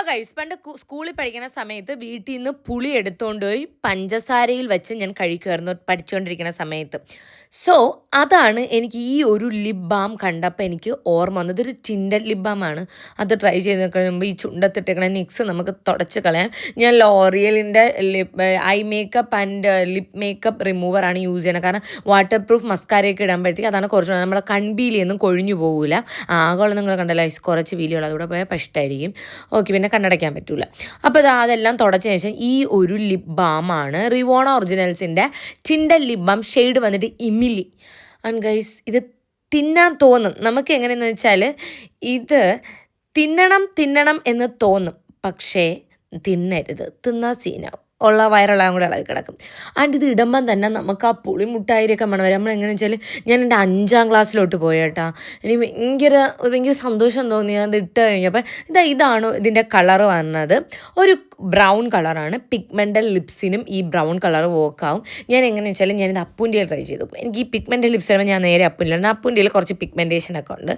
Guys പണ്ട് സ്കൂളിൽ പഠിക്കുന്ന സമയത്ത് വീട്ടിൽ നിന്ന് പുളി എടുത്തുകൊണ്ട് പോയി പഞ്ചസാരയിൽ വെച്ച് ഞാൻ കഴിക്കുമായിരുന്നു പഠിച്ചുകൊണ്ടിരിക്കുന്ന സമയത്ത്. സോ അതാണ് എനിക്ക് ഈ ഒരു ലിപ് ബാം കണ്ടപ്പോൾ എനിക്ക് ഓർമ്മ വന്നത്. ഇതൊരു ടിൻഡൽ ലിപ് ബാമാണ്. അത് ട്രൈ ചെയ്ത് കഴിയുമ്പോൾ ഈ ചുണ്ടത്തിട്ടേക്കണ നിക്സ് നമുക്ക് തുടച്ച് കളയാം. ഞാൻ ലോറിയലിൻ്റെ eye makeup and lip makeup റിമൂവറാണ് യൂസ് ചെയ്യണത്. കാരണം വാട്ടർ പ്രൂഫ് മസ്കാരയൊക്കെ ഇടുമ്പോഴത്തേക്ക് അതാണ് കുറച്ച് നമ്മുടെ കൺപീലിയൊന്നും കൊഴിഞ്ഞു പോകില്ല. ആകോളം നിങ്ങൾ കണ്ടല്ലോ കുറച്ച് വീലിയുള്ളത് അതുകൂടെ പോയാൽ കഷ്ടമായിരിക്കും. ഓക്കെ, പിന്നെ കണ്ണടയ്ക്കാൻ പറ്റില്ല. അപ്പോൾ അതെല്ലാം തുടച്ചതിന് ശേഷം ഈ ഒരു ലിപ് ബാമാണ് റിവോണ ഒറിജിനൽസിൻ്റെ ടിൻഡൽ ലിപ് ബാം. ഷെയ്ഡ് വന്നിട്ട് ഇമിലി. ആൻഡ് ഗൈസ് ഇത് തിന്നാൻ തോന്നും. നമുക്ക് എങ്ങനെയെന്ന് വെച്ചാൽ ഇത് തിന്നണം എന്ന് തോന്നും, പക്ഷേ തിന്നരുത്. തിന്നാ സീനാവും, ഉള്ള വയറെല്ലാം കൂടെ ഇളകി കിടക്കും. ആൻഡ് ഇത് ഇടുമ്പം തന്നെ നമുക്ക് ആ പുളിമുട്ടായിരിയൊക്കെ മണം വരും. നമ്മൾ എങ്ങനെയാണെന്ന് വെച്ചാൽ ഞാൻ എൻ്റെ 5ാം ക്ലാസ്സിലോട്ട് പോയേട്ടാ. എനിക്ക് ഭയങ്കര സന്തോഷം തോന്നി അത് ഇട്ട് കഴിഞ്ഞപ്പോൾ. ഇതാണ് ഇതിൻ്റെ കളറ് വന്നത്. ഒരു ബ്രൗൺ കളറാണ്. പിഗ്മെൻ്റൽ ലിപ്സിനും ഈ ബ്രൗൺ കളർ വർക്കാവും. ഞാൻ എങ്ങനെയാണെന്ന് വെച്ചാൽ ഞാനിത് അപ്പൂൻ്റെയിൽ ട്രൈ ചെയ്തു. എനിക്ക് ഈ പിഗ്മെൻ്റൽ ലിപ്സ് വരുമ്പോൾ ഞാൻ നേരെ അപ്പൂൻ്റെയിലാണ്. അപ്പൂൻ്റെയിൽ കുറച്ച് പിഗ്മെൻറ്റേഷനൊക്കെ ഉണ്ട്.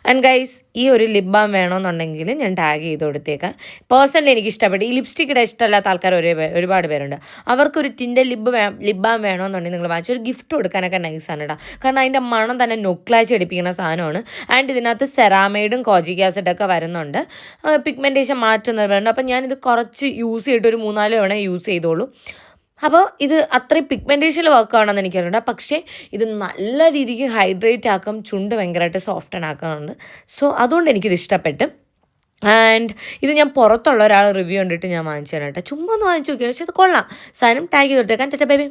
ആൻഡ് ഗൈസ് ഈ ഒരു ലിപ് ബാം വേണമെന്നുണ്ടെങ്കിൽ ഞാൻ ടാഗ് ചെയ്ത് കൊടുത്തേക്കാം. പേഴ്സണലി എനിക്ക് ഇഷ്ടപ്പെട്ടു. ഈ ലിപ്സ്റ്റിക് ഇടാൻ ഇഷ്ടമല്ലാത്ത ആൾക്കാർ ഒരുപാട് പേരുണ്ട്. അവർക്കൊരു ടിൻഡൽ ലിപ് ബാം വേണമെന്നുണ്ടെങ്കിൽ നിങ്ങൾ വാങ്ങിച്ച് ഒരു ഗിഫ്റ്റ് കൊടുക്കാനൊക്കെ നൈസാണ് കേട്ടോ. കാരണം അതിൻ്റെ മണം തന്നെ നൊക്ലാച്ച് അടിപ്പിക്കുന്ന സാധനമാണ്. ആൻഡ് ഇതിനകത്ത് സെറാമൈഡും കോജിക് ആസിഡൊക്കെ വരുന്നുണ്ട്. പിഗ്മെൻറ്റേഷൻ മാറ്റുന്നത് വരുന്നുണ്ട്. അപ്പം ഞാനിത് കുറച്ച് യൂസ് ചെയ്തിട്ട് ഒരു 3-4 തവണ യൂസ് ചെയ്തോളൂ. അപ്പോൾ ഇത് അത്രയും പിഗ്മെൻറ്റേഷൻ വർക്കാണെന്ന് എനിക്കറിയണ്ട. പക്ഷേ ഇത് നല്ല രീതിക്ക് ഹൈഡ്രേറ്റ് ആക്കും, ചുണ്ട് ഭയങ്കരമായിട്ട് സോഫ്റ്റൻ ആക്കാറുണ്ട്. സോ അതുകൊണ്ട് എനിക്കിത് ഇഷ്ടപ്പെട്ടു. ആൻഡ് ഇത് ഞാൻ പുറത്തുള്ള ഒരാൾ റിവ്യൂ കണ്ടിട്ട് ഞാൻ വാങ്ങിച്ചു തരാം കേട്ടോ. ചുമ്മാ ഒന്ന് വാങ്ങിച്ചു നോക്കിയാൽ പക്ഷേ ഇത് കൊള്ളാം. സാധനം ടാഗ് ചെയ്ത് കൊടുത്തേക്കാൻ. Bye bye.